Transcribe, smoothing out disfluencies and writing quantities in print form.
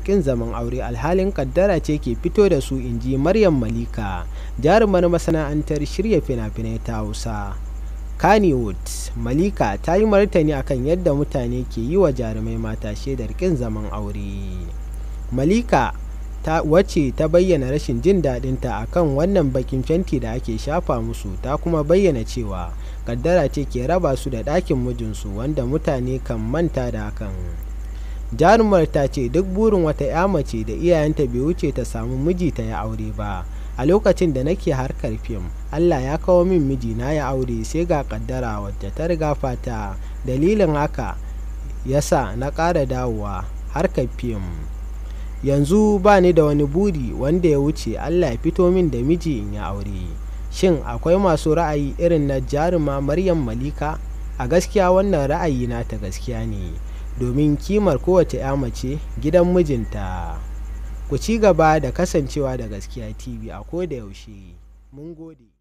ƙin zaman aure alhalin kaddara ce ke fito da su, inji Maryam Malika, jarumar masana'antar shirya fina-finai ta Hausa Kannywood. Malika ta yi martani akan yadda mutane ke yi wa jarumai mata shaidar ƙin zaman aure. Malika wacce ta bayyana rashin jin daɗinta akan wannan bakin fenti da ake shafa musu, ta kuma bayyana cewa kaddara ce ke raba su da ɗakin mijinsu, wanda mutane kan manta da hakan. Jarumar ta ce duk burin wata 'ya mace da iyayenta bai wuce ta samu miji ta yi aure ba. A lokacin da nake harkar fim, Allah ya kawo min miji na ya aure, sai ga kaddara wadda ta riga fata. Dalilin haka yasa na ƙara dawowa harkar fim. Yanzu ba ni da wani buri wanda ya wuce Allah ya fito min da miji in yi aure. Shin akwai masu ra'ayi irin na jaruma Maryam Malika? A gaskiya wannan ra'ayi nata gaskiya ne, domin kimar kowace 'ya mace gidan mijinta. Ku ci gaba da kasancewa da Gaskiya TV a koda yaushe. Mun gode.